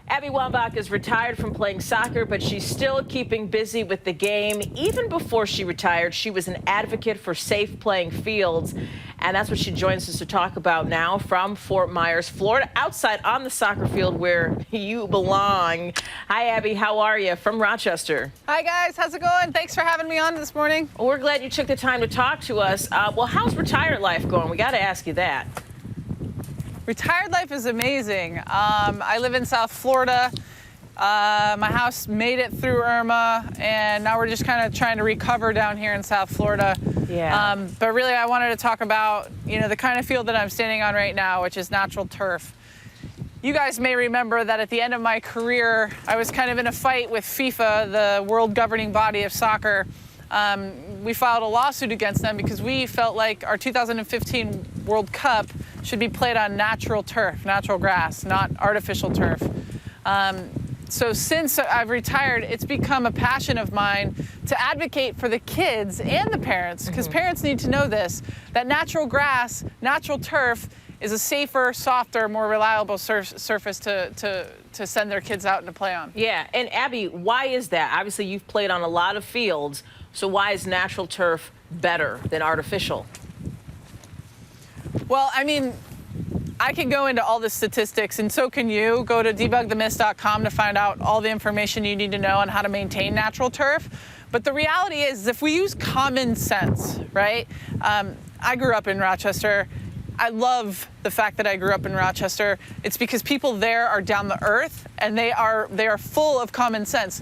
Abby Wambach is retired from playing soccer, but she's still keeping busy with the game. Even before she retired, she was an advocate for safe playing fields. And that's what she joins us to talk about now from Fort Myers, Florida, outside on the soccer field where you belong. Hi, Abby. How are you? From Rochester. Hi, guys. How's it going? Thanks for having me on this morning. Well, we're glad you took the time to talk to us. Well, how's retired life going? We got to ask you that. Retired life is amazing. I live in South Florida. My house made it through Irma, and now we're just kind of trying to recover down here in South Florida. Yeah. But really, I wanted to talk about, the kind of field that I'm standing on right now, which is natural turf. You guys may remember that at the end of my career, I was kind of in a fight with FIFA, the world governing body of soccer. We filed a lawsuit against them because we felt like our 2015 World Cup should be played on natural turf, natural grass, not artificial turf. So since I've retired, it's become a passion of mine to advocate for the kids and the parents, because parents need to know this, that natural grass, natural turf is a safer, softer, more reliable surface to send their kids out and to play on. Yeah, and Abby, why is that? Obviously, you've played on a lot of fields, so why is natural turf better than artificial? Well, I can go into all the statistics, and so can you. Go to debugthemyths.com to find out all the information you need to know on how to maintain natural turf. But the reality is, if we use common sense, right? I grew up in Rochester. I love the fact that I grew up in Rochester. It's because people there are down to earth, and they are full of common sense.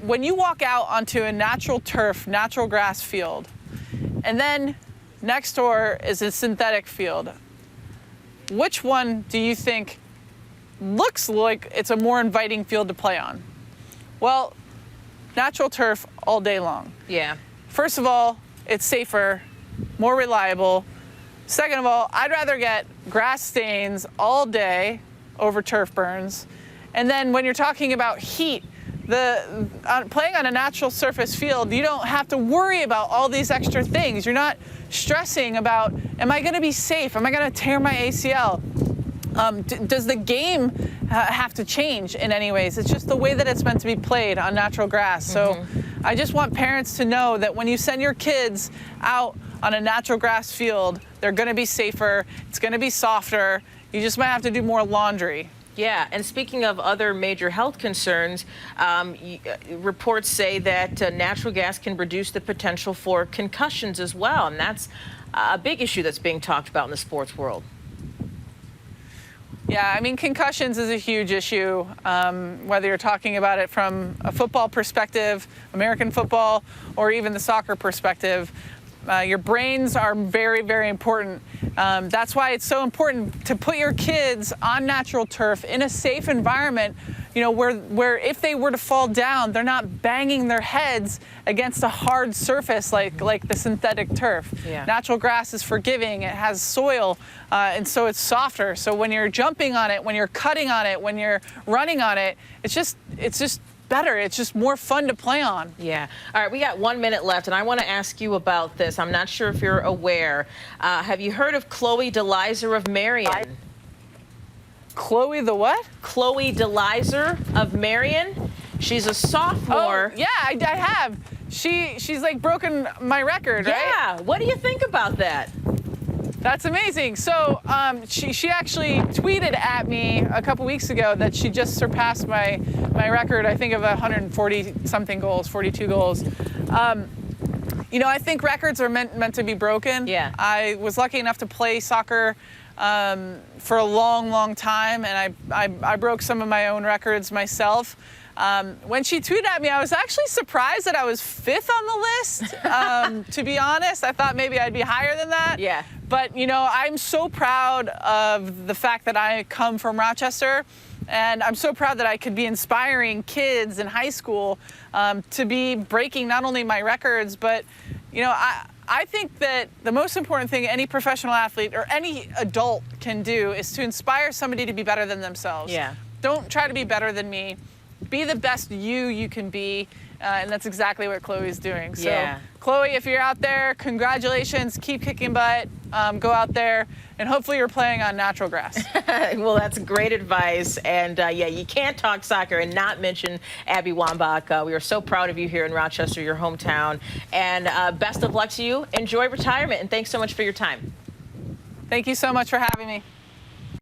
When you walk out onto a natural turf, natural grass field, and then next door is a synthetic field, which one do you think looks like it's a more inviting field to play on? Well, natural turf all day long. Yeah. First of all, it's safer, more reliable. Second of all, I'd rather get grass stains all day over turf burns. And then when you're talking about heat, playing on a natural surface field, you don't have to worry about all these extra things. You're not stressing about, am I going to be safe? Am I going to tear my ACL? Does the game have to change in any ways? It's just the way that it's meant to be played on natural grass. So I just want parents to know that when you send your kids out on a natural grass field, they're going to be safer. It's going to be softer. You just might have to do more laundry. Yeah, and speaking of other major health concerns, reports say that natural gas can reduce the potential for concussions as well, and that's a big issue that's being talked about in the sports world. Yeah, concussions is a huge issue, whether you're talking about it from a football perspective, American football, or even the soccer perspective. Your brains are very, very important. That's why it's so important to put your kids on natural turf in a safe environment, where if they were to fall down, they're not banging their heads against a hard surface like the synthetic turf. Yeah. Natural grass is forgiving, it has soil, and so it's softer. So when you're jumping on it, when you're cutting on it, when you're running on it, it's just better. It's just more fun to play on. Yeah. All right, we got 1 minute left, and I want to ask you about this. I'm not sure if you're aware. Have you heard of Chloe DeLyser of Marion? Chloe the what? Chloe DeLyser of Marion. She's a sophomore. Oh, yeah, I have. She's like broken my record, right? Yeah. What do you think about that? That's amazing. So she actually tweeted at me a couple weeks ago that she just surpassed my record, I think, of 140-something goals, 42 goals. I think records are meant to be broken. Yeah. I was lucky enough to play soccer for a long, long time, and I broke some of my own records myself. When she tweeted at me, I was actually surprised that I was 5th on the list. To be honest, I thought maybe I'd be higher than that. Yeah. But, I'm so proud of the fact that I come from Rochester, and I'm so proud that I could be inspiring kids in high school to be breaking not only my records, but, I think that the most important thing any professional athlete or any adult can do is to inspire somebody to be better than themselves. Yeah. Don't try to be better than me. Be the best you can be, and that's exactly what Chloe's doing. So, yeah. Chloe, if you're out there, congratulations. Keep kicking butt. Go out there, and hopefully you're playing on natural grass. Well, that's great advice. And yeah, you can't talk soccer and not mention Abby Wambach. We are so proud of you here in Rochester, your hometown. And best of luck to you. Enjoy retirement, and thanks so much for your time. Thank you so much for having me.